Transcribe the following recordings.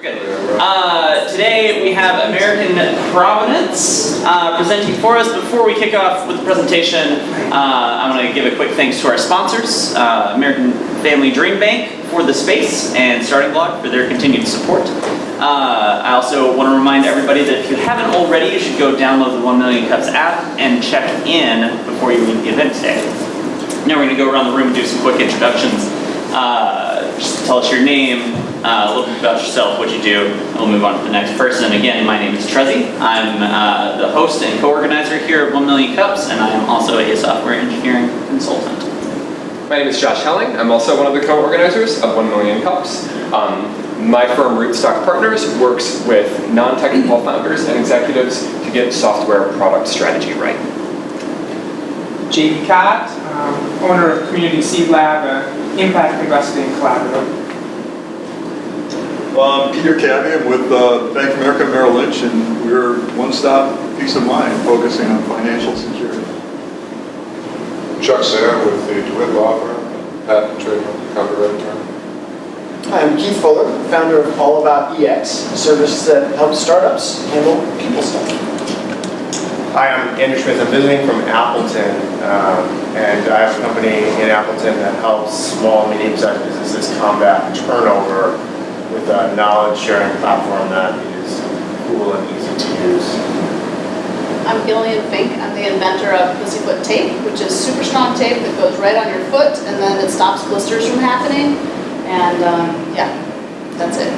Good. Today we have American Provenance presenting for us. Before we kick off with the presentation, I want to give a quick thanks to our sponsors, American Family Dream Bank for the space and Starting Block for their continued support. I also want to remind everybody that if you haven't already, you should go download the 1 Million Cups app and check in before you leave the event today. Now we're going to go around the room and do some quick introductions. Just tell us your name, a little bit about yourself, what you do, and we'll move on to the next person. Again, my name is Trezzy. I'm the host and co-organizer here at 1 Million Cups, and I am also a software engineering consultant. My name is Josh Helling. I'm also one of the co-organizers of 1 Million Cups. My firm, Rootstock Partners, works with non-technical founders and executives to get software product strategy right. JD Cott, owner of Community Seed Lab, an impact investing collaborative. Well, I'm Peter Cabby. I'm with Bank of America Merrill Lynch, and we're one-stop peace of mind, focusing on financial security. Chuck Sarah with the DeWitt Law Firm, patent and trademark copyright attorney. I'm Keith Fuller, founder of All About EX, a service that helps startups handle people stuff. Hi, I'm Andrew Schmitz. I'm visiting from Appleton, and I have a company in Appleton that helps small and medium-sized businesses combat turnover with a knowledge-sharing platform that is cool and easy to use. I'm Gillian Fink. I'm the inventor of Pussyfoot Tape, which is super strong tape that goes right on your foot, and then it stops blisters from happening. And yeah, that's it.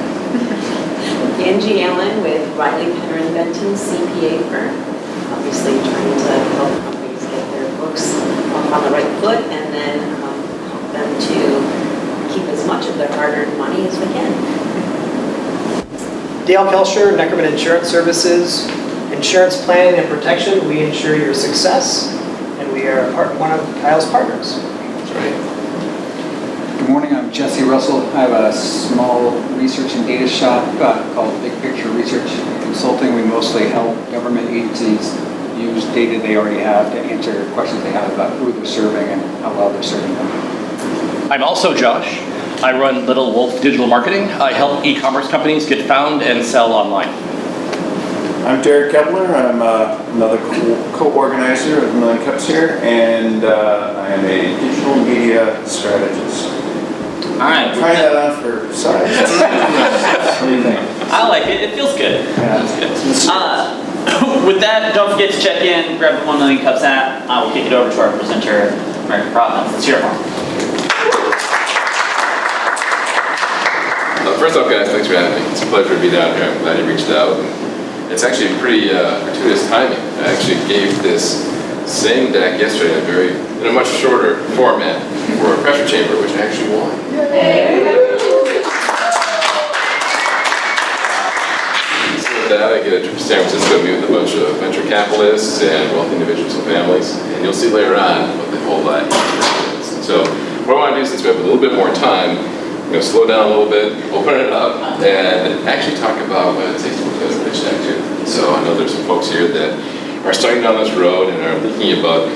Angie Allen with Riley Penner and Benton CPA firm. Obviously trying to help companies get their books on the right foot and then help them to keep as much of their hard-earned money as we can. Dale Kelsher, Neckerman Insurance Services. Insurance planning and protection, we ensure your success, and we are one of Kyle's partners. That's right. Good morning, I'm Jesse Russell. I have a small research and data shop called Big Picture Research and Consulting. We mostly help government agencies use data they already have to answer questions they have about who they're serving and how well they're serving them. I'm also Josh. I run Little Wolf Digital Marketing. I help e-commerce companies get found and sell online. I'm Derek Kepler. I'm another co-organizer of Million Cups here, and I am a digital media strategist. All right. Try that on for size. What do you think? I like it. It feels good. Yeah. Feels good. With that, don't forget to check in, grab the 1 Million Cups app. I will kick it over to our presenter, American Provenance. Let's hear it from him. First off, guys, thanks for having me. It's a pleasure to be down here. I'm glad you reached out. It's actually pretty gratuitous timing. I actually gave this same deck yesterday in a much shorter format for a pressure chamber, which I actually won. So with that, I get a trip to San Francisco to meet with a bunch of venture capitalists and wealthy individuals and families, and you'll see later on what the whole lot is. So what I want to do, since we have a little bit more time, I'm going to slow down a little bit, open it up, and actually talk about what it takes to put a pitch deck too. So I know there's some folks here that are starting down this road and are thinking about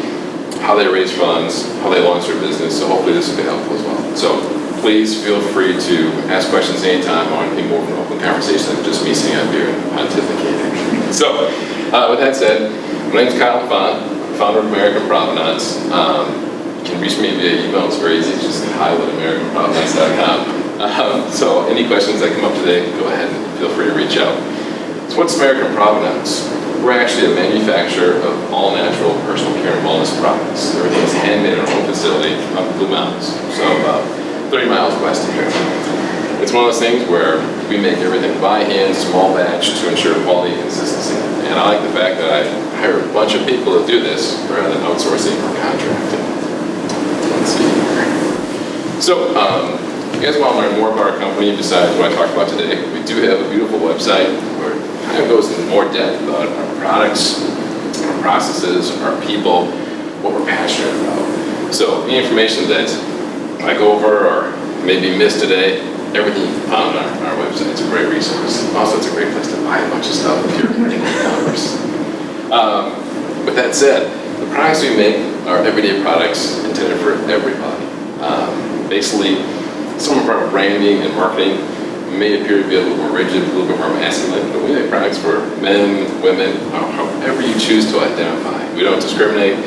how they raise funds, how they launch their business, so hopefully this will be helpful as well. So please feel free to ask questions anytime. I want to be more of an open conversation than just me sitting up here and pontificating. So with that said, my name is Kyle Lafont, founder of American Provenance. You can reach me via email. It's very easy. Just hi@americanprovenance.com. So any questions that come up today, go ahead and feel free to reach out. So what's American Provenance? We're actually a manufacturer of all-natural personal care and wellness products. Everything is handmade in our own facility up in Blue Mountains, so about 30 miles west of here. It's one of those things where we make everything by hand, small batch, to ensure quality and consistency. And I like the fact that I hire a bunch of people to do this rather than outsourcing or contracting. Let's see here. So, if you guys want to learn more about our company besides what I talked about today, we do have a beautiful website where it kind of goes into more depth about our products, our processes, our people, what we're passionate about. So, the information that I go over or maybe missed today, everything you found on our website. It's a great resource. Also, it's a great place to buy a bunch of stuff if you're in e-commerce. With that said, the products we make are everyday products intended for everybody. Basically, some of our branding and marketing may appear to be a little more rigid, a little bit more masculine, but we make products for men, women, however you choose to identify. We don't discriminate.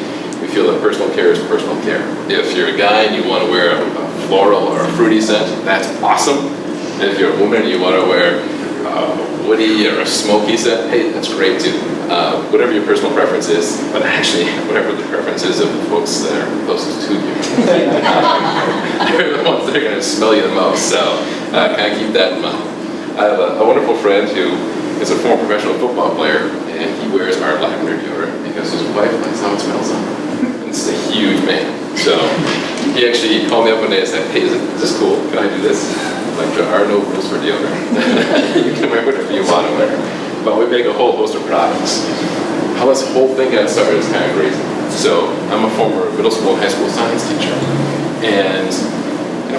We feel that personal care is personal care. If you're a guy and you want to wear a floral or a fruity scent, that's awesome. If you're a woman and you want to wear woody or a smoky scent, hey, that's great too. Whatever your personal preference is, but actually, whatever the preference is of the folks that are closest to you. They're the ones that are going to smell you the most, so kind of keep that in mind. I have a wonderful friend who is a former professional football player, and he wears our lavender deodorant because his wife likes how it smells on him. It's a huge man. So he actually called me up one day and said, hey, is this cool? Can I do this? Like, there are no rules for deodorant. You can wear whatever you want to wear. But we make a whole host of products. How this whole thing got started is kind of crazy. So I'm a former middle school and high school science teacher. And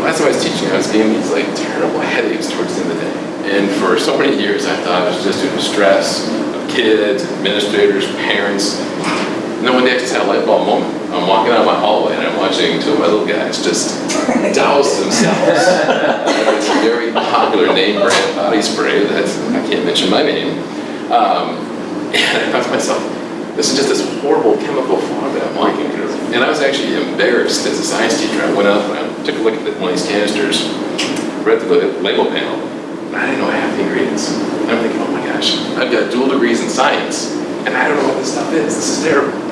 as I was teaching, I was getting these like terrible headaches towards the end of the day. And for so many years, I thought it was just due to stress of kids, administrators, parents. And then one day I just had a light bulb moment. I'm walking out my hallway and I'm watching two of my little guys just douse themselves with this very popular name brand body spray that I can't mention my name. And I thought to myself, this is just this horrible chemical fog that I'm walking through. And I was actually embarrassed as a science teacher. I went up and I took a look at one of these canisters, read the label panel, and I didn't know half the ingredients. And I'm thinking, oh my gosh, I've got dual degrees in science, and I don't know what this stuff is. This is terrible.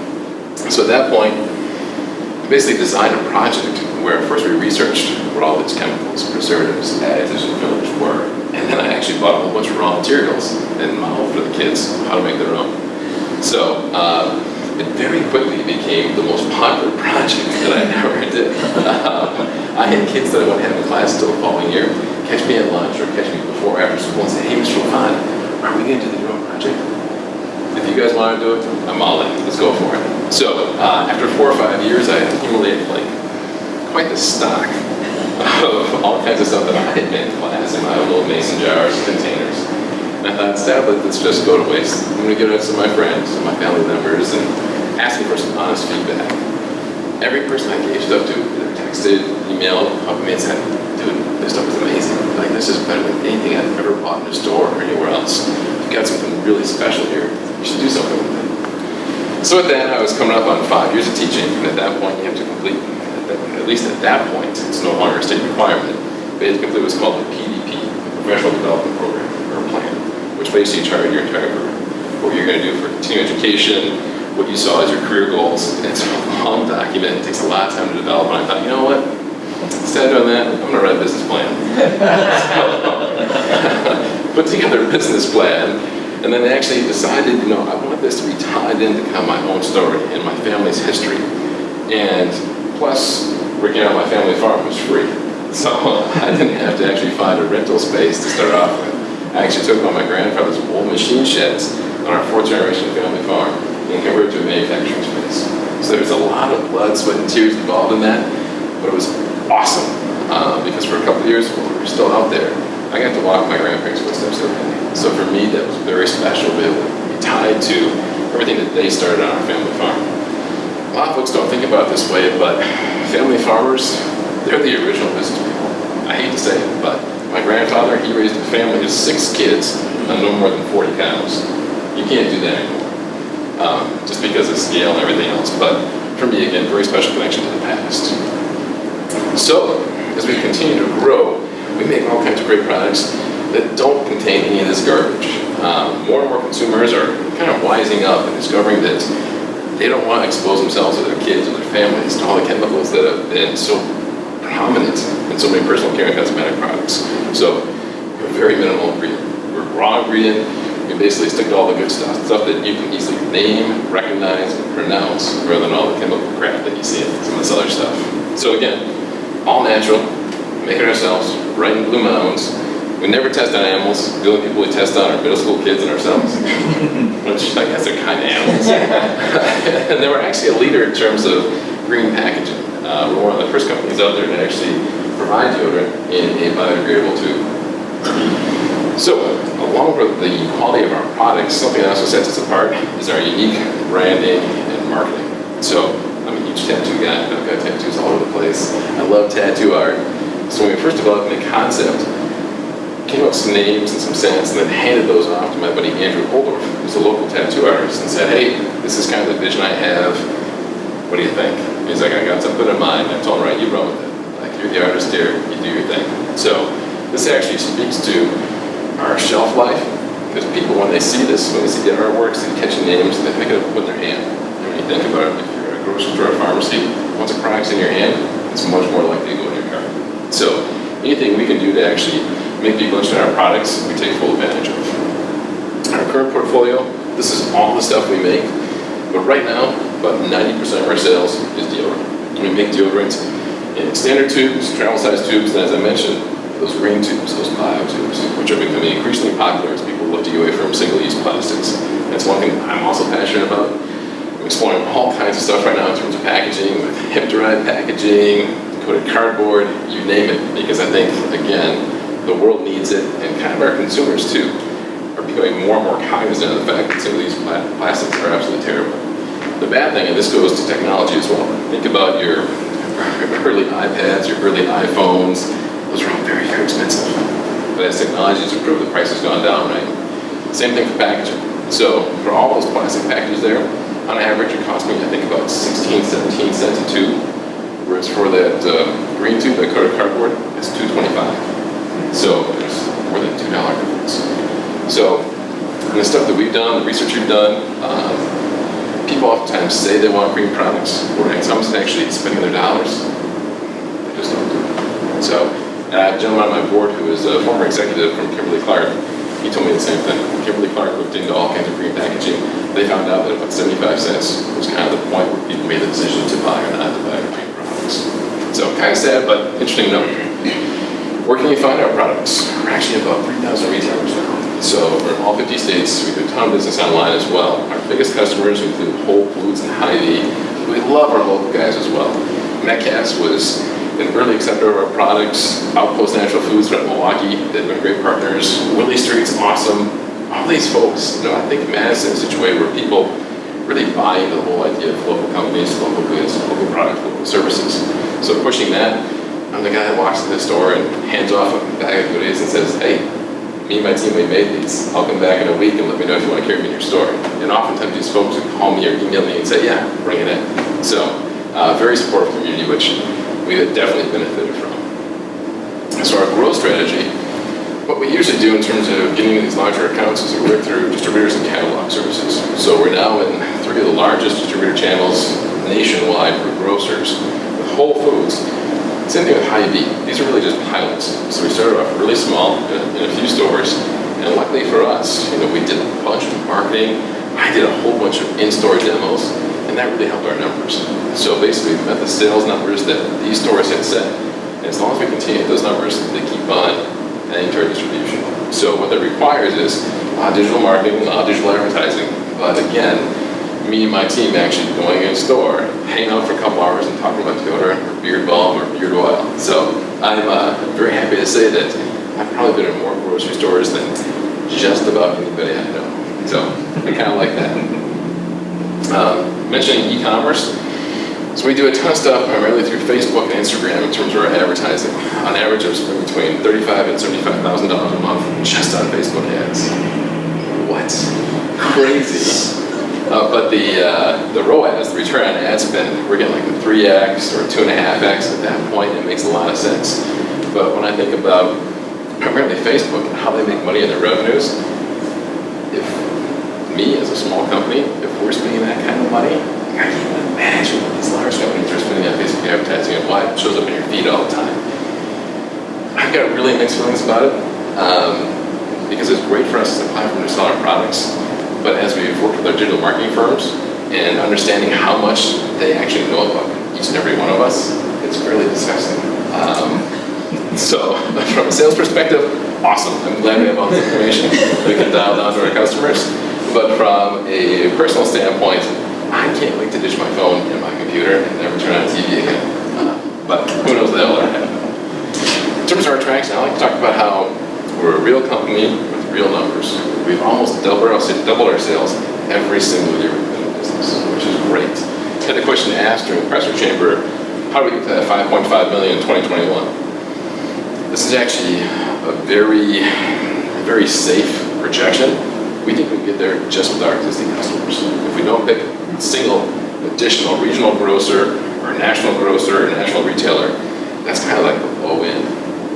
So at that point, I basically designed a project where first we researched what all these chemicals, preservatives, additives, and fillers were. And then I actually bought a whole bunch of raw materials and modeled for the kids how to make their own. So it very quickly became the most popular project that I ever did. I had kids that I wouldn't have in class until the following year catch me at lunch or catch me before or after school and say, hey, Mr. LaFont, are we going to do the drone project? If you guys want to do it, I'm all in. Let's go for it. So after 4 or 5 years, I accumulated like quite the stock of all kinds of stuff that I had made in class in my little mason jars and containers. And I thought, sadly, let's just go to waste. I'm going to give it to some of my friends and my family members and ask them for some honest feedback. Every person I gave stuff to, either texted, emailed, helped me and said, dude, this stuff is amazing. Like, this is better than anything I've ever bought in a store or anywhere else. You've got something really special here. You should do something with it. So at that, I was coming up on 5 years of teaching, and at that point, you have to complete, at least at that point, it's no longer a state requirement, but you have to complete what's called a PDP, a Professional Development Program, or a plan, which basically charted your entire career. What you're going to do for continuing education, what you saw as your career goals. And it's a long document, it takes a lot of time to develop, and I thought, you know what? Instead of doing that, I'm going to write a business plan. Put together a business plan, and then actually decided, I want this to be tied into kind of my own story and my family's history. And plus, working out my family farm was free. So I didn't have to actually find a rental space to start off with. I actually took one of my grandfather's old machine sheds on our 4th generation family farm and converted to a manufacturing space. So there's a lot of blood, sweat, and tears involved in that, but it was awesome because for a couple of years when we were still out there, I got to walk my grandparents' footsteps every day. So for me, that was very special to be able to be tied to everything that they started on our family farm. A lot of folks don't think about it this way, but family farmers, they're the original business people. I hate to say it, but my grandfather, he raised a family of 6 kids on no more than 40 cows. You can't do that anymore, just because of scale and everything else. But for me, again, very special connection to the past. So, as we continue to grow, we make all kinds of great products that don't contain any of this garbage. More and more consumers are kind of wising up and discovering that they don't want to expose themselves or their kids or their families to all the chemicals that have been so prominent in so many personal care and cosmetic products. So we're very minimal ingredient. We're raw ingredient. We basically stick to all the good stuff that you can easily name, recognize, and pronounce, rather than all the chemical crap that you see in some of this other stuff. So again, all natural, make it ourselves, right in Blue Mountains. We never test on animals. The only people we test on are middle school kids and ourselves, which I guess are kind of animals. And they were actually a leader in terms of green packaging. We're one of the first companies out there to actually provide deodorant in a biodegradable tube. So, along with the quality of our products, something that also sets us apart is our unique branding and marketing. So, I'm a huge tattoo guy. I've got tattoos all over the place. I love tattoo art. So when we first developed the concept, came up with some names and some scents, and then handed those off to my buddy Andrew Holdorf, who's a local tattoo artist, and said, hey, this is kind of the vision I have. What do you think? He's like, I got something in mind. I told him, right, you run with it. Like, you're the artist here, you do your thing. So this actually speaks to our shelf life, because people, when they see this, when they see the artworks, they catch names, they pick it up and put it in their hand. And when you think about it, if you're at a grocery store or pharmacy, once a product's in your hand, it's much more likely to go in your cart. So anything we can do to actually make people interested in our products, we take full advantage of. Our current portfolio, this is all the stuff we make, but right now, about 90% of our sales is deodorant. We make deodorant in standard tubes, travel-sized tubes, and as I mentioned, those green tubes, those biotubes, which are becoming increasingly popular as people look to get away from single-use plastics. That's one thing I'm also passionate about. I'm exploring all kinds of stuff right now in terms of packaging, with hemp-derived packaging, coated cardboard, you name it, because I think, again, the world needs it, and kind of our consumers too are becoming more and more cognizant of the fact that single-use plastics are absolutely terrible. The bad thing, and this goes to technology as well, think about your early iPads, your early iPhones, those are all very, very expensive. But as technology has improved, the price has gone down, right? Same thing for packaging. So for all those plastic packages there, on average it costs me, I think, about 16, 17 cents a tube, whereas for that green tube, that coated cardboard, it's $2.25. So there's more than $2 difference. So the stuff that we've done, the research we've done, people oftentimes say they want green products, but when it comes to actually spending their dollars, they just don't do it. So, and I have a gentleman on my board who is a former executive from Kimberly-Clark. He told me the same thing. Kimberly-Clark looked into all kinds of green packaging. They found out that about 75 cents was kind of the point where people made the decision to buy or not to buy green products. So kind of sad, but interesting note. Where can you find our products? We're actually about 3,000 retailers now. So we're in all 50 states. We do a ton of business online as well. Our biggest customers include Whole Foods and Hy-Vee. We love our local guys as well. Metcalf's was an early acceptor of our products. Outpost Natural Foods from Milwaukee, they've been great partners. Willie Street's awesome. All these folks, I think Madison is such a way where people really buy into the whole idea of local companies, local goods, local products, local services. So pushing that, I'm the guy that walks into the store and hands off a bag of goodies and says, hey, me and my team, we made these. I'll come back in a week and let me know if you want to carry them in your store. And oftentimes these folks would call me or email me and say, yeah, bring it in. So very supportive community, which we have definitely benefited from. So our growth strategy, what we usually do in terms of getting into these larger accounts is we work through distributors and catalog services. So we're now in 3 of the largest distributor channels nationwide for grocers. With Whole Foods, same thing with Hy-Vee. These are really just pilots. So we started off really small in a few stores, and luckily for us, we did a bunch of marketing. I did a whole bunch of in-store demos, and that really helped our numbers. So basically, we met the sales numbers that these stores had set, and as long as we continue those numbers, they keep on adding to our distribution. So what that requires is a lot of digital marketing, a lot of digital advertising, but again, me and my team actually going in store, hanging out for a couple hours and talking about deodorant or beard balm or beard oil. So I'm very happy to say that I've probably been in more grocery stores than just about anybody I know. So I kind of like that. Mentioning e-commerce. So we do a ton of stuff primarily through Facebook and Instagram in terms of our advertising. On average, it's between $35,000 and $75,000 a month just on Facebook ads. What? Crazy. But the ROAS, the return on ad spend, we're getting like a 3x or 2.5x at that point. It makes a lot of sense. But when I think about primarily Facebook and how they make money in their revenues, if me as a small company, if we're spending that kind of money, I can't imagine what these large companies are spending on Facebook advertising and why it shows up in your feed all the time. I've got really mixed feelings about it because it's great for us as a platform to sell our products. But as we've worked with our digital marketing firms and understanding how much they actually know about each and every one of us, it's fairly disgusting. So from a sales perspective, awesome. I'm glad we have all this information we can dial down to our customers. But from a personal standpoint, I can't wait to ditch my phone and my computer and never turn on TV again. But who knows, that'll happen. In terms of our traction, I like to talk about how we're a real company with real numbers. We've almost doubled our sales every single year we've been in business, which is great. I had the question asked during the pressure chamber, how do we get to that $5.5 million in 2021? This is actually a very, very safe projection. We think we can get there just with our existing customers. If we don't pick a single additional regional grocer or national grocer or national retailer, that's kind of like the low end.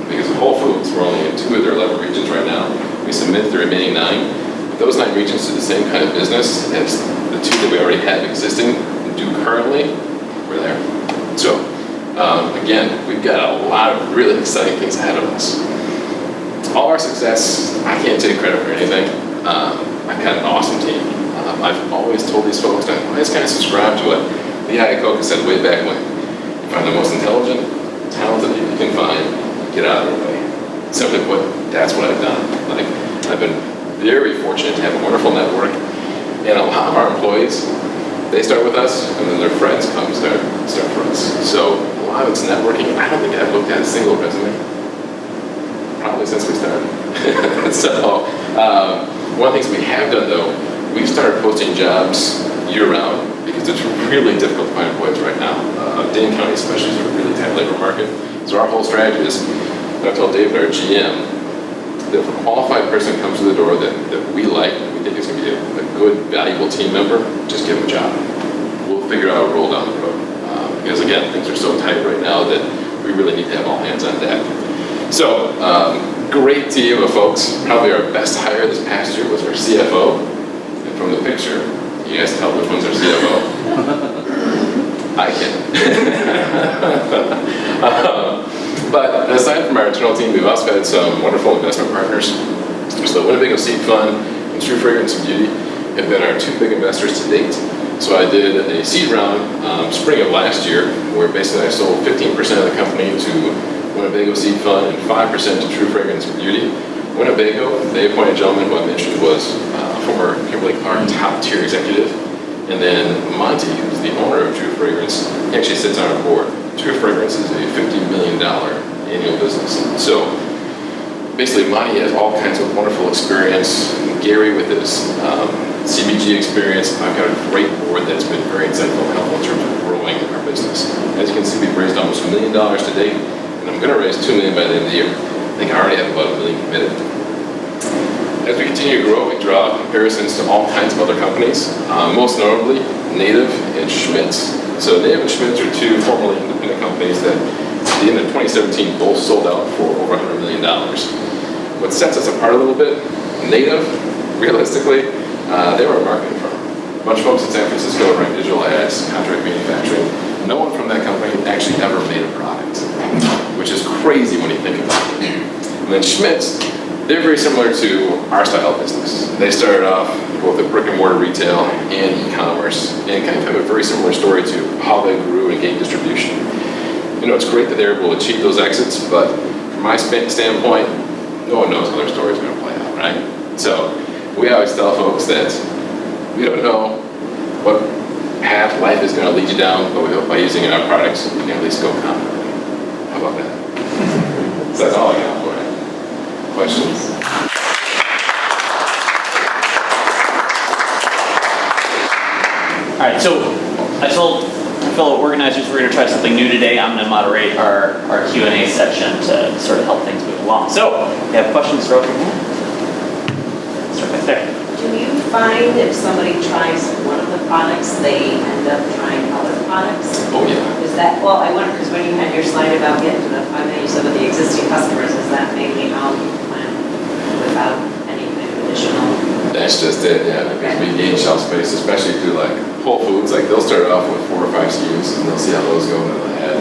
Because Whole Foods, we're only in 2 of their 11 regions right now. We submit the remaining 9. But those 9 regions do the same kind of business as the 2 that we already have existing and do currently. We're there. So, again, we've got a lot of really exciting things ahead of us. All our success, I can't take credit for anything. I've got an awesome team. I've always told these folks that I always kind of subscribe to what Lehigh Coca said way back when. You find the most intelligent, talented people you can find, get out of their way. Simply put, that's what I've done. Like, I've been very fortunate to have a wonderful network, and a lot of our employees, they start with us, and then their friends come start for us. So a lot of it's networking. I don't think I've looked at a single resume, probably since we started. So one of the things we have done though, we've started posting jobs year-round because it's really difficult to find employees right now. Dane County especially is a really tight labor market. So our whole strategy is, I've told David, our GM, that if a qualified person comes to the door that we like, and we think is going to be a good, valuable team member, just give them a job. We'll figure out a role down the road. Because again, things are so tight right now that we really need to have all hands on deck. So, great team of folks. Probably our best hire this past year was our CFO. And from the picture, you guys tell which one's our CFO. I can. But aside from our internal team, we've also had some wonderful investment partners. So the Winnebago Seed Fund and True Fragrance and Beauty have been our 2 big investors to date. So I did a seed round spring of last year, where basically I sold 15% of the company to Winnebago Seed Fund and 5% to True Fragrance and Beauty. Winnebago, the appointed gentleman who I mentioned, was former Kimberly-Clark top-tier executive. And then Monty, who's the owner of True Fragrance, he actually sits on our board. True Fragrance is a $50 million annual business. So basically Monty has all kinds of wonderful experience. Gary with his CPG experience. I've got a great board that's been very insightful and helpful in terms of growing our business. As you can see, we've raised almost $1 million to date, and I'm going to raise $2 million by the end of the year. I think I already have about $1 million committed. As we continue to grow, we draw comparisons to all kinds of other companies, most notably Native and Schmitz. So Native and Schmitz are 2 formerly independent companies that at the end of 2017 both sold out for over $100 million. What sets us apart a little bit, Native, realistically, they were a marketing firm. A bunch of folks in San Francisco run digital ads, contract manufacturing. No one from that company actually ever made a product, which is crazy when you think about it. And then Schmitz, they're very similar to our style of business. They started off both at brick and mortar retail and e-commerce, and kind of have a very similar story to how they grew and gained distribution. You know, it's great that they're able to achieve those exits, but from my standpoint, no one knows how their story's going to play out, right? So we always tell folks that we don't know what path life is going to lead you down, but we hope by using our products, you can at least go confidently. How about that? So that's all I got for you. Questions? All right, so I told fellow organizers we're going to try something new today. I'm going to moderate our Q&A section to sort of help things move along. So, if you have questions, throw up your hand. Start back there. Do you find if somebody tries one of the products, they end up trying other products? Oh, yeah. Is that, well, I wonder, because when you had your slide about getting to the 5 million, some of the existing customers, is that mainly how you plan without any kind of additional? That's just it, yeah, because we gain shelf space, especially through like Whole Foods. Like they'll start off with 4 or 5 SKUs and they'll see how those go, and then they'll add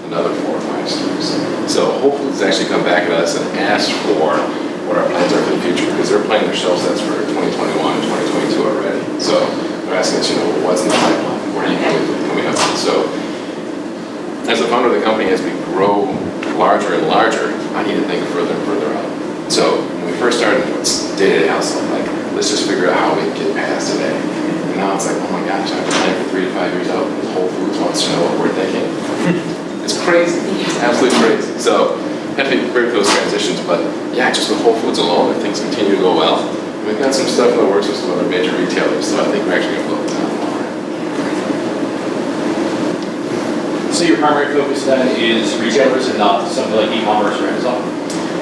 another 4 or 5 SKUs. So Whole Foods actually come back at us and ask for what our plans are for the future, because they're planning their shelf sets for 2021 and 2022 already. So they're asking us, you know, what's in the pipeline? Where are you coming up with? So as a founder of the company, as we grow larger and larger, I need to think further and further out. So when we first started, it's day-to-day hustle, like, let's just figure out how we can get past today. And now it's like, oh my gosh, I have to plan for 3 to 5 years out, and Whole Foods wants to know what we're thinking. It's crazy. It's absolutely crazy. So have to be prepared for those transitions, but yeah, just with Whole Foods alone, if things continue to go well, we've got some stuff in the works with some other major retailers, so I think we're actually going to blow the top off. So your primary focus then is retailers and not something like e-commerce or Amazon?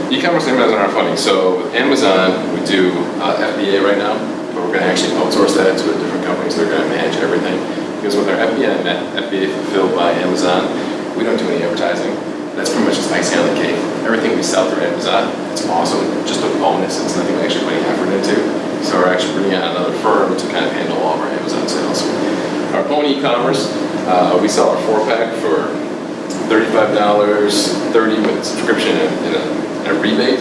E-commerce and Amazon are funny. So with Amazon, we do FBA right now, but we're going to actually outsource that to a different company, so they're going to manage everything. Because with our FBA fulfilled by Amazon, we don't do any advertising. That's pretty much just icing on the cake. Everything we sell through Amazon, it's awesome, just a bonus. It's nothing we actually put any effort into. So we're actually bringing on another firm to kind of handle all of our Amazon sales. Our own e-commerce, we sell our 4-pack for $35, $30 with subscription and a rebate.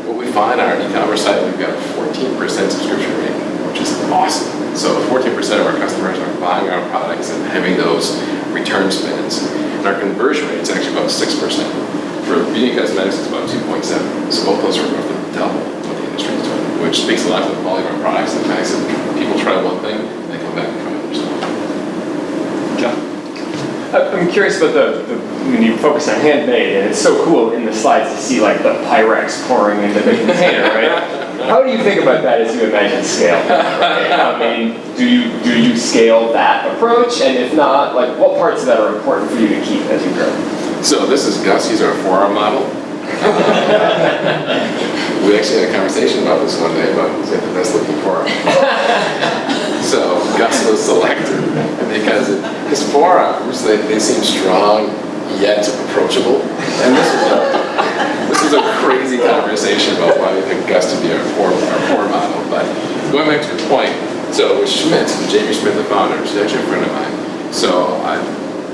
What we find on our e-commerce site, we've got a 14% subscription rate, which is awesome. So 14% of our customers are buying our products and having those return spends. And our conversion rate is actually about 6%. For beauty and cosmetics, it's about 2.7. So both those are roughly double what the industry is doing, which speaks a lot to the quality of our products and the fact that people try one thing, and they come back and try other stuff. John? I'm curious about when you focus on handmade, and it's so cool in the slides to see like the Pyrex pouring into the container, right? How do you think about that as you imagine scale? Right? I mean, do you scale that approach? And if not, like what parts of that are important for you to keep as you grow? So this is Gus, he's our forearm model. We actually had a conversation about this one day about who's got the best looking forearm. So Gus was selected because his forearms, they seem strong yet approachable. And this was a crazy conversation about why we picked Gus to be our core model. But going back to your point, so with Schmidt, Jamie Schmidt, the founder, she's actually a friend of mine. So I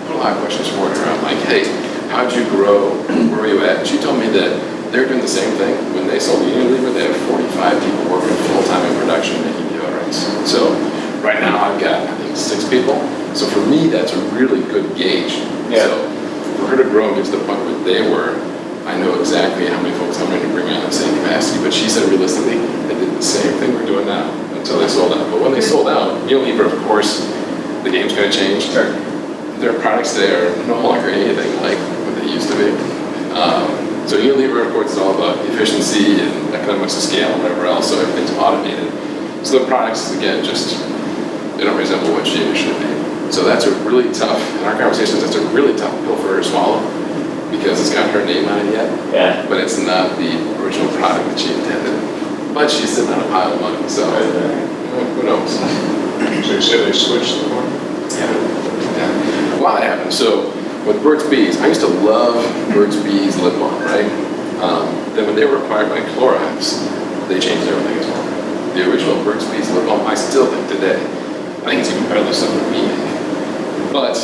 put a lot of questions for her. I'm like, hey, how'd you grow? Where were you at? And she told me that they're doing the same thing. When they sold Unilever, they have 45 people working full-time in production making deodorants. So right now I've got, I think, 6 people. So for me, that's a really good gauge. Yeah. So for her to grow and get to the point where they were, I know exactly how many folks I'm ready to bring on the same capacity. But she said realistically, they did the same thing we're doing now until they sold out. But when they sold out, Unilever, of course, the game's going to change. Sure. Their products there are no longer anything like what they used to be. So Unilever, of course, is all about efficiency and economics of scale and whatever else, so everything's automated. So the products, again, just, they don't resemble what Jamie should be. So that's a really tough, in our conversations, that's a really tough pill for her to swallow because it's got her name on it yet, Yeah. but it's not the original product that she intended. But she's sitting on a pile of money, so who knows? So you say they switched the one? Yeah. A lot happened. So with Burt's Bees, I used to love Burt's Bees lip balm, right? Then when they were acquired by Clorox, they changed everything as well. The original Burt's Bees lip balm, I still think today, I think it's even better than stuff that we make. But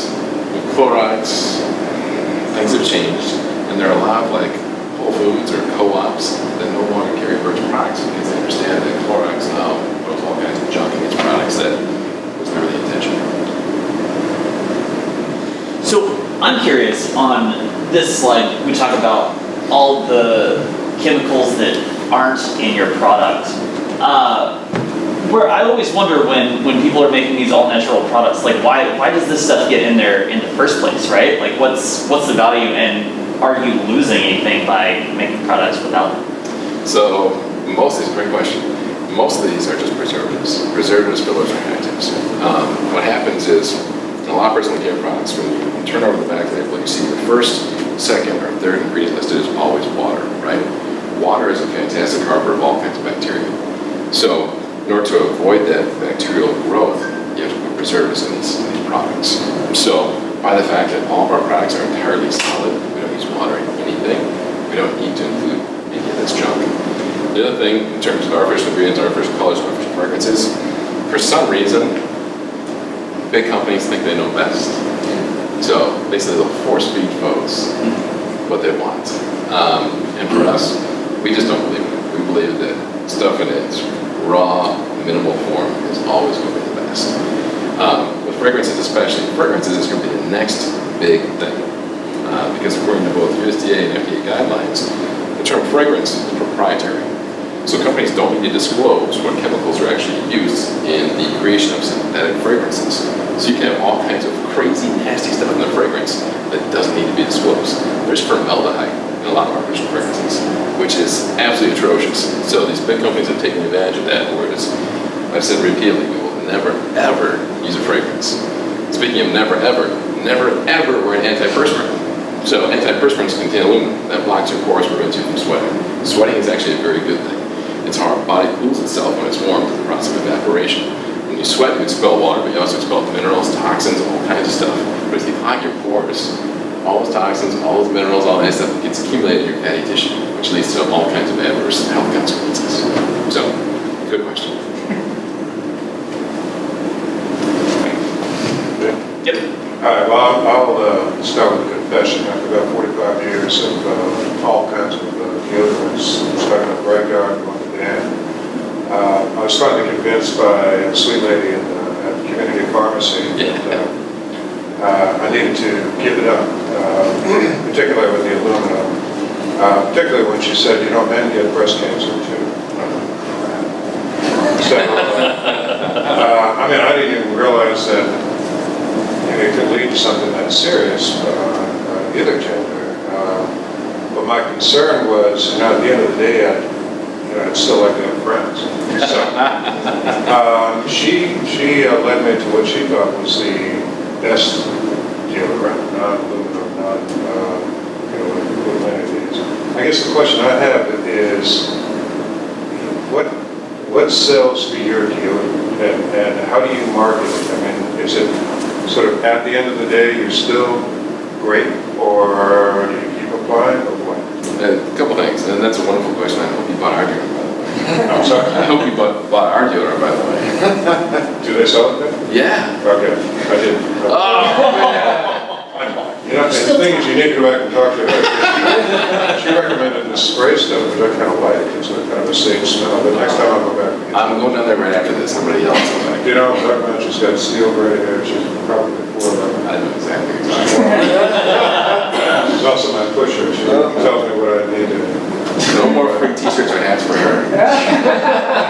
with Clorox, things have changed, and there are a lot of like Whole Foods or co-ops that no longer carry Burt's products because they understand that Clorox now puts all kinds of junk in these products that was never the intention. So I'm curious, on this slide, we talk about all the chemicals that aren't in your product. Where I always wonder when people are making these all-natural products, like why does this stuff get in there in the first place, right? Like what's the value, and are you losing anything by making products without them? So most of these, great question. Most of these are just preservatives. Preservatives, fillers, and additives. What happens is, in a lot of personal care products, when you turn over the back label, you see the first, second, or third ingredient listed is always water, right? Water is a fantastic harbor of all kinds of bacteria. So in order to avoid that bacterial growth, you have to put preservatives in these products. So by the fact that all of our products are entirely solid, we don't use water in anything, we don't need to include any of this junk. The other thing, in terms of artificial ingredients, artificial colors, artificial fragrances, for some reason, big companies think they know best. So basically they'll force feed folks what they want. And for us, we just don't believe it. We believe that stuff in its raw, minimal form is always going to be the best. With fragrances especially, fragrances is going to be the next big thing. Because according to both USDA and FDA guidelines, the term fragrance is proprietary. So companies don't need to disclose what chemicals are actually used in the creation of synthetic fragrances. So you can have all kinds of crazy, nasty stuff in the fragrance that doesn't need to be disclosed. There's formaldehyde in a lot of artificial fragrances, which is absolutely atrocious. So these big companies have taken advantage of that, whereas I've said repeatedly, we will never, ever use a fragrance. Speaking of never, ever, we're antiperspirant. So antiperspirants contain aluminum that blocks your pores, prevents you from sweating. Sweating is actually a very good thing. It's how our body cools itself when it's warm through the process of evaporation. When you sweat, you expel water, but you also expel minerals, toxins, all kinds of stuff. But if you clog your pores, all those toxins, all those minerals, all that stuff gets accumulated in your fatty tissue, which leads to all kinds of adverse health consequences. So, good question. Yep. All right, well, I'll start with a confession. After about 45 years of all kinds of deodorants, stuck in a bright yard going to Dan, I was finally convinced by a sweet lady at the community pharmacy that I needed to give it up, particularly with the aluminum, particularly when she said, you know, men get breast cancer too. So, I mean, I didn't even realize that it could lead to something that serious, either gender. But my concern was, you know, at the end of the day, I'd still like to have friends. So she led me to what she thought was the best deodorant, non-aluminum, with many of these. I guess the question I have is, what sells for your deodorant, and how do you market it? I mean, is it sort of at the end of the day, you're still great, or do you keep applying, or what? A couple things, and that's a wonderful question. I hope you bought our deodorant, by the way. I'm sorry? I hope you bought our deodorant, by the way. Do they sell it then? Yeah. Okay, I didn't. Oh, You know, the thing is, you need to go back and talk to her. She recommended this spray stuff, which I kind of like. It's a kind of a sage smell, but next time I'll go back. I'm going down there right after this. Somebody else will back. You know, I'm talking about, she's got steel gray hair. She's probably 4'11". I know exactly what you're talking about. She's also my pusher. She tells me what I need to. No more free t-shirts or hats for her.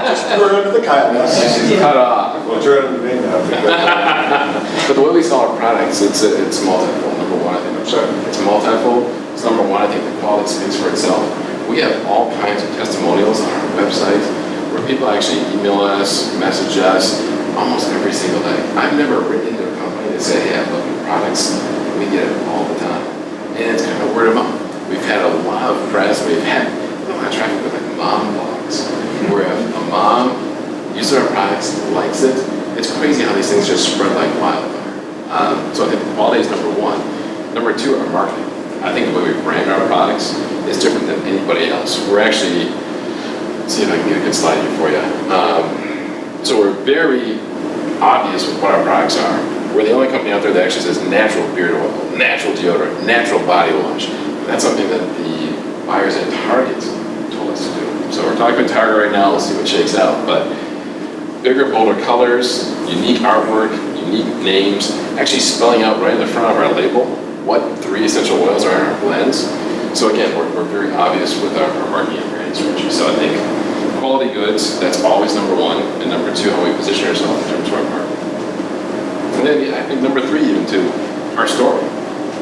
Just threw her under the kindness. She's cut off. Well, turn it to me now. But the way we sell our products, it's multifold. Number one, I think. I'm sorry. It's multifold. It's number one, I think the quality speaks for itself. We have all kinds of testimonials on our website where people actually email us, message us almost every single day. I've never written into a company that said, hey, I love your products. We get it all the time. And it's kind of word of mouth. We've had a lot of press. We've had a lot of traffic with like mom blogs, where if a mom uses our products, likes it, it's crazy how these things just spread like wildfire. So I think the quality is number one. Number two, our marketing. I think the way we brand our products is different than anybody else. We're actually, let's see if I can get a good slide here for you. So we're very obvious with what our products are. We're the only company out there that actually says natural beard oil, natural deodorant, natural body wash. That's something that the buyers at Target told us to do. So we're talking with Target right now. Let's see what shakes out. But bigger, bolder colors, unique artwork, unique names, actually spelling out right in the front of our label what 3 essential oils are in our blends. So again, we're very obvious with our marketing and branding strategy. So I think quality goods, that's always number one. And number two, how we position ourselves in terms of our marketing. And then I think number three, even too, our story.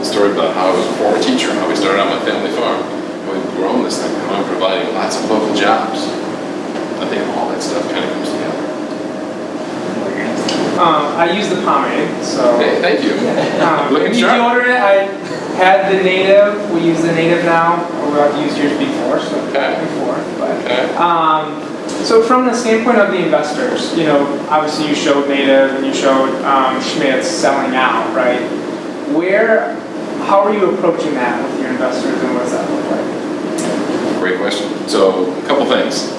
The story about how I was a former teacher, how we started on my family farm, how we've grown this thing, how I'm providing lots of local jobs. I think all that stuff kind of comes together. I use the pomade, so. Hey, thank you. Looking Any sharp. deodorant, I had the native. We use the native now. Or I've used yours before, so before. But so from the standpoint of the investors, you know, obviously you showed native and you showed Schmidt's selling out, right? How are you approaching that with your investors, and what does that look like? Great question. So a couple things.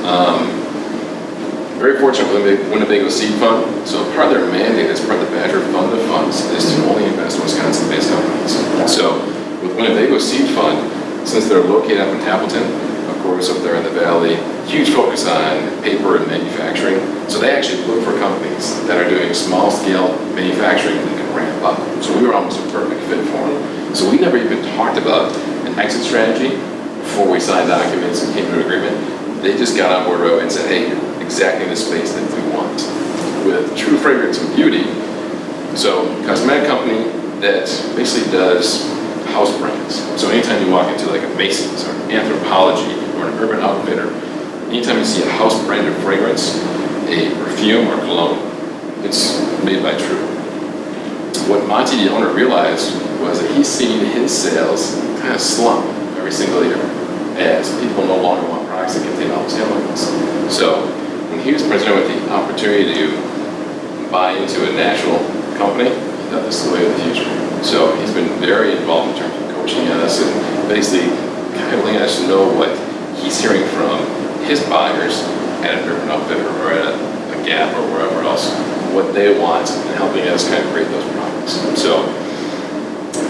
Very fortunate with Winnebago Seed Fund. So part of their mandate as part of the Badger Fund of Funds is to only invest in Wisconsin-based companies. So with Winnebago Seed Fund, since they're located up in Appleton, of course up there in the valley, huge focus on paper and manufacturing. So they actually look for companies that are doing small-scale manufacturing that can ramp up. So we were almost a perfect fit for them. So we never even talked about an exit strategy before we signed documents and came to an agreement. They just got on board and said, hey, you're exactly the space that we want with true fragrance and beauty. So cosmetic company that basically does house brands. So anytime you walk into like a Mason's or an Anthropology or an Urban Outfitter, anytime you see a house branded fragrance, a perfume or cologne, it's made by True. What Monty, the owner, realized was that he's seen his sales kind of slump every single year as people no longer want products that contain all those chemicals. So when he was presented with the opportunity to buy into a national company, he thought this is the way of the future. So he's been very involved in terms of coaching us and basically kind of letting us know what he's hearing from his buyers at an urban outfitter or at a Gap or wherever else, what they want, and helping us kind of create those products. So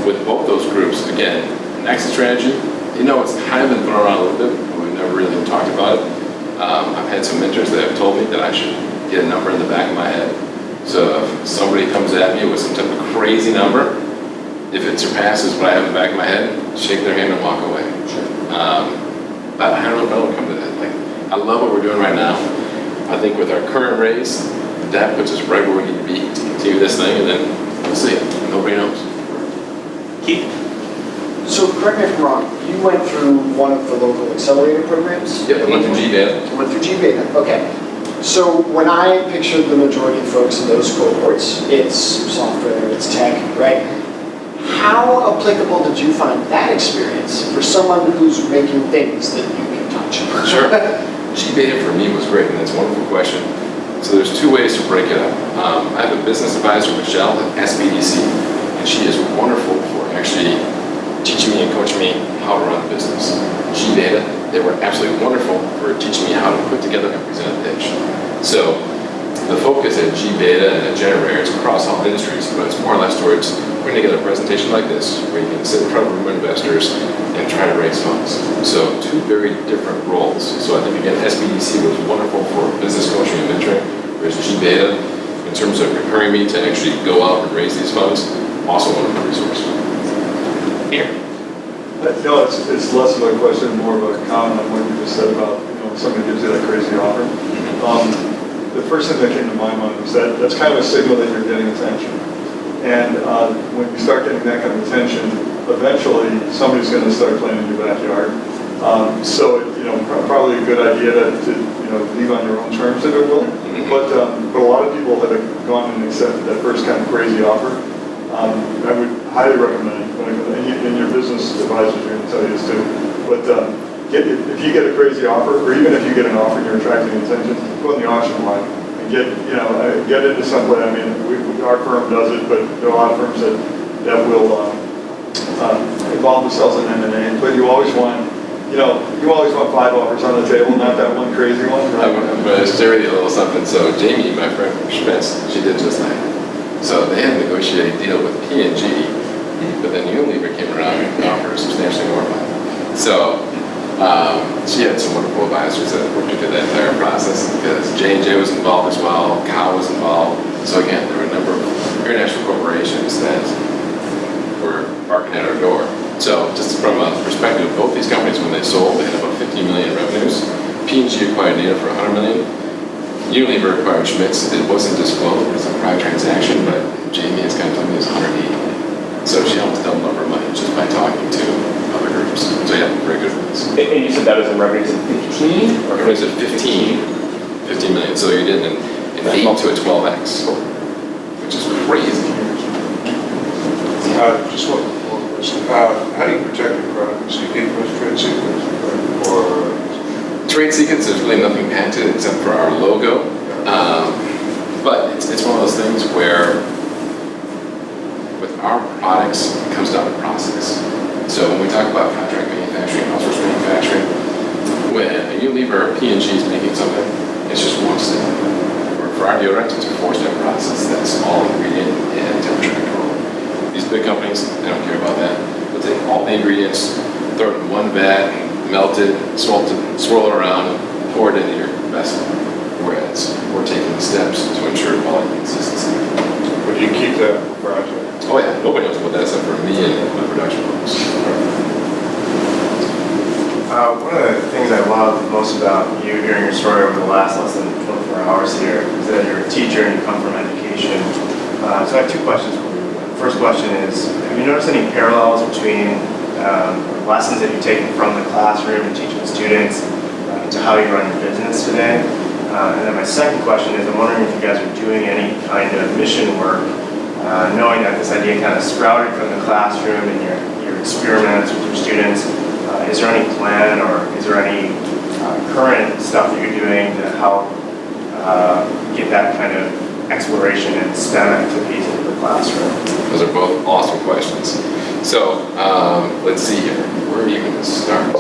with both those groups, again, an exit strategy, you know, it's kind of been thrown around a little bit, but we've never really talked about it. I've had some mentors that have told me that I should get a number in the back of my head. So if somebody comes at me with some type of crazy number, if it surpasses what I have in the back of my head, shake their hand and walk away. But I don't know what come to that. Like, I love what we're doing right now. I think with our current raise, that puts us right where we need to be to continue this thing, and then we'll see. Nobody knows. Keith? So correct me if I'm wrong, you went through one of the local accelerator programs? Yep, I went through GBETA. Went through GBETA, okay. So when I pictured the majority of folks in those cohorts, it's software, it's tech, right? How applicable did you find that experience for someone who's making things that you can touch? Sure. GBETA for me was great, and that's a wonderful question. So there's two ways to break it up. I have a business advisor, Michelle, at SBDC, and she is wonderful for actually teaching me and coaching me how to run a business. GBETA, they were absolutely wonderful for teaching me how to put together and present a pitch. So the focus at GBETA and at Generator is across all industries, but it's more or less towards putting together a presentation like this, where you can sit in front of a room of investors and try to raise funds. So two very different roles. So I think, again, SBDC was wonderful for business coaching and mentoring, whereas GBETA, in terms of preparing me to actually go out and raise these funds, also a wonderful resource. Here. No, it's less of a question, more of a comment on what you just said about, you know, somebody gives you that crazy offer. The first thing that came to my mind was that that's kind of a signal that you're getting attention. And when you start getting that kind of attention, eventually somebody's going to start playing in your backyard. So, you know, probably a good idea to you know, leave on your own terms if it will. But a lot of people that have gone and accepted that first kind of crazy offer, I would highly recommend, and your business advisors are going to tell you this too, but if you get a crazy offer, or even if you get an offer and you're attracting attention, go in the auction line and get into some way. I mean, our firm does it, but there are a lot of firms that will involve themselves in M&A, but you always want 5 offers on the table, not that one crazy one. Right? I'm going to share with you a little something. So Jamie, my friend from Schmitz, she did just that. So they had negotiated a deal with P&G, but then Unilever came around and offered substantially more money. So she had some wonderful advisors that worked through that entire process, because J&J was involved as well, Cow was involved. So again, there were a number of international corporations that were barking at our door. So just from a perspective of both these companies, when they sold, they had about 50 million in revenues. P&G acquired Native for 100 million. Unilever acquired Schmitz. It wasn't disclosed, it was a private transaction, but Jamie has kind of told me it was 180 million. So she almost doubled up her money just by talking to other groups. So yeah, very good for this. And you said that was in revenues of 15? Or revenues of 15 million. So you did an 8 to a 12x, which is crazy. Just one more question. How do you protect your products? Do you keep those trade secrets? Or trade secrets, there's really nothing patented except for our logo. But it's one of those things where with our products, it comes down to process. So when we talk about contract manufacturing, outsourced manufacturing, when a Unilever or P&G is making something, it's just one step. Or for our deodorants, it's a 4-step process. That's all ingredient and temperature control. These big companies, they don't care about that. They'll take all the ingredients, throw it in one vat, melt it, swirl it around, pour it into your vessel. Whereas we're taking the steps to ensure quality and consistency. would you keep that project? Oh yeah, nobody knows about that except for me and my production folks. One of the things I love most about you hearing your story over the last less than 24 hours here is that you're a teacher and you come from education. So I have 2 questions for you. The first question is, have you noticed any parallels between lessons that you've taken from the classroom and teaching students to how you run your business today? And then my second question is, I'm wondering if you guys are doing any kind of mission work, knowing that this idea kind of sprouted from the classroom and you're experiments with your students. Is there any plan or is there any current stuff that you're doing to help get that kind of exploration and STEM activities into the classroom? Those are both awesome questions. So let's see here. Where are you going to start? I'm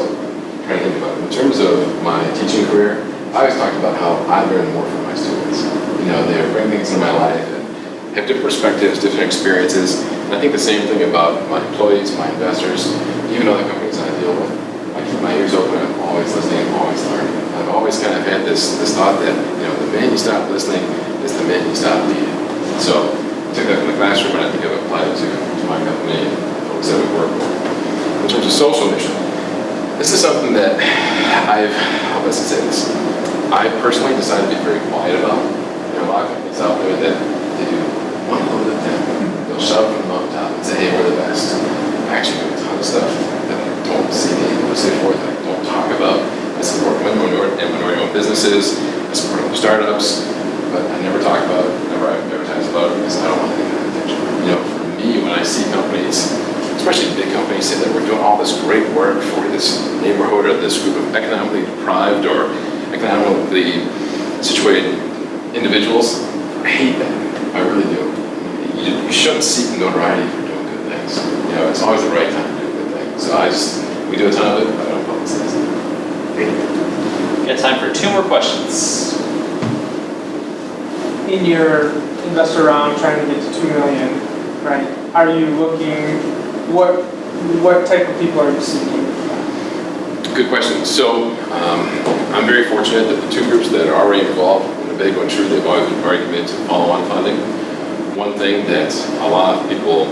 trying to think about it. In terms of my teaching career, I always talked about how I learn more from my students. You know, they bring things into my life and have different perspectives, different experiences. And I think the same thing about my employees, my investors, even other companies I deal with. I keep my ears open. I'm always listening. I'm always learning. I've always kind of had this thought that, you know, the minute you stop listening is the minute you stop leading. So I took that from the classroom and I think I've applied it to my company and the folks that we work with. In terms of social mission, this is something that how best to say this? I personally decided to be very quiet about. There are a lot of companies out there that they do one little bit thing. They'll shout from the mountaintop and say, hey, we're the best. I actually do a ton of stuff that I don't see the publicity for, that I don't talk about. I support minority-owned businesses, I support other startups, but I never talk about it, never advertise about it because I don't want any kind of attention. You know, for me, when I see companies, especially big companies, say that we're doing all this great work for this neighborhood or this group of economically deprived or economically situated individuals, I hate that. I really do. You shouldn't seek notoriety for doing good things. You know, it's always the right time to do good things. So we do a ton of it, but I don't publicize it. Thank you. We got time for 2 more questions. In your investor round, trying to get to 2 million, right? Are you looking, what type of people are you seeking? Good question. So I'm very fortunate that the 2 groups that are already involved in the big one, true, they've already committed to follow-on funding. One thing that a lot of people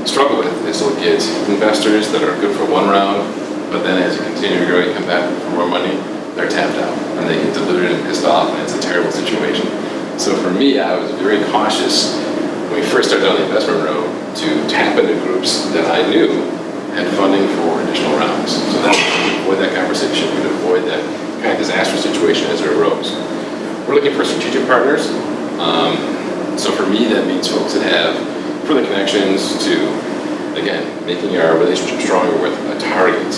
struggle with is they'll get investors that are good for 1 round, but then as you continue to grow, you come back for more money, they're tapped out, and they get diluted and pissed off, and it's a terrible situation. So for me, I was very cautious when we first started on the investment road to tap into groups that I knew had funding for additional rounds. So that we'd avoid that conversation, we'd avoid that kind of disastrous situation as it arose. We're looking for strategic partners. So for me, that means folks that have further connections to, again, making our relationship stronger with a Target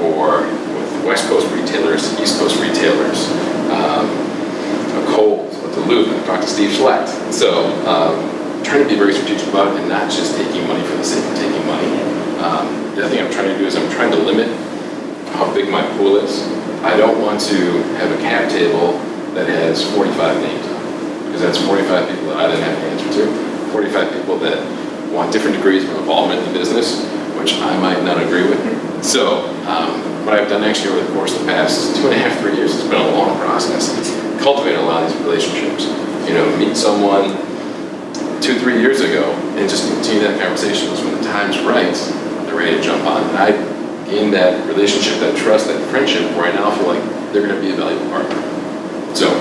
or with West Coast retailers, East Coast retailers, a Kohl's, a Duluth. I've talked to Steve Schlecht. So trying to be very strategic about it and not just taking money for the sake of taking money. The other thing I'm trying to do is I'm trying to limit how big my pool is. I don't want to have a cap table that has 45 names on it, because that's 45 people that I didn't have to answer to, 45 people that want different degrees of involvement in the business, which I might not agree with. So what I've done actually over the course of the past 2.5, 3 years, it's been a long process. Cultivate a lot of these relationships. You know, meet someone 2, 3 years ago and just continue that conversation. So when the time's right, they're ready to jump on. And I gained that relationship, that trust, that friendship, where I now feel like they're going to be a valuable partner. So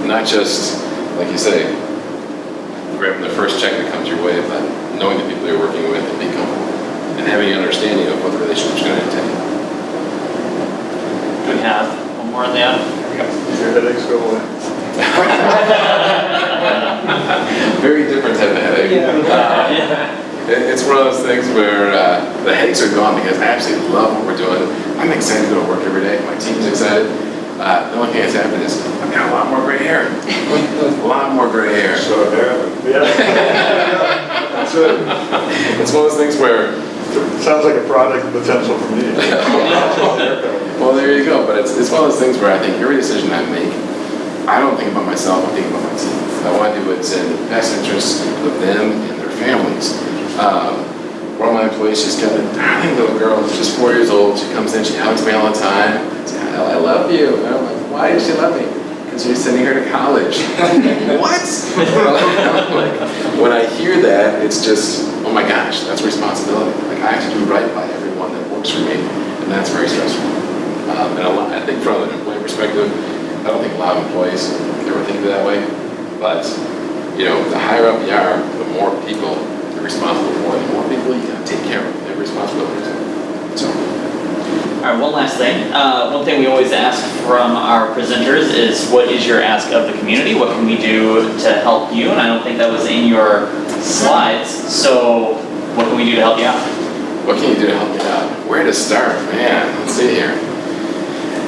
not just, like you say, grabbing the first check that comes your way, but knowing the people you're working with and being comfortable and having an understanding of what the relationship's going to entail. Do we have one more in the end? Your headaches go away. Very different type of headache. It's one of those things where the headaches are gone because I absolutely love what we're doing. I'm excited to go to work every day. My team's excited. The only thing that's happened is I've got a lot more gray hair. A lot more gray hair. So it happened. Yeah. That's it. It's one of those things where sounds like a product potential for me. Well, there you go. But it's one of those things where I think every decision I make, I don't think about myself, I think about my team. I want to do what's in the best interests of them and their families. One of my employees, she's got a darling little girl who's just 4 years old. She comes in, she hugs me all the time. I love you. And I'm like, why does she love me? Because you're sending her to college. What? When I hear that, it's just, oh my gosh, that's responsibility. Like I have to do right by everyone that works for me, and that's very stressful. And I think from an employee perspective, I don't think a lot of employees ever think of it that way. But you know, the higher up you are, the more people you're responsible for, the more people you got to take care of. They have responsibilities. So. All right, one last thing. One thing we always ask from our presenters is, what is your ask of the community? What can we do to help you? And I don't think that was in your slides. So what can we do to help you out? What can you do to help me out? Where to start? Man, let's see here.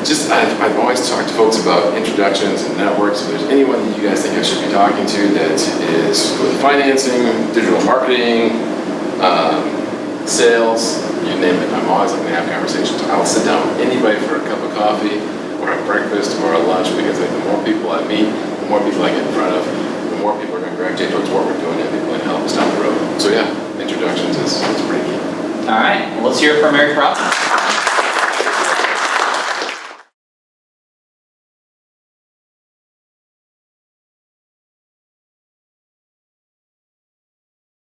I've always talked to folks about introductions and networks. If there's anyone that you guys think I should be talking to that is with financing, digital marketing, sales, you name it, I'm always looking to have conversations. I'll sit down with anybody for a cup of coffee or a breakfast or a lunch, because the more people I meet, the more people I get in front of, the more people are going to gravitate towards what we're doing and be willing to help us down the road. So yeah, introductions is pretty key. All right, well, let's hear it from American Provenance.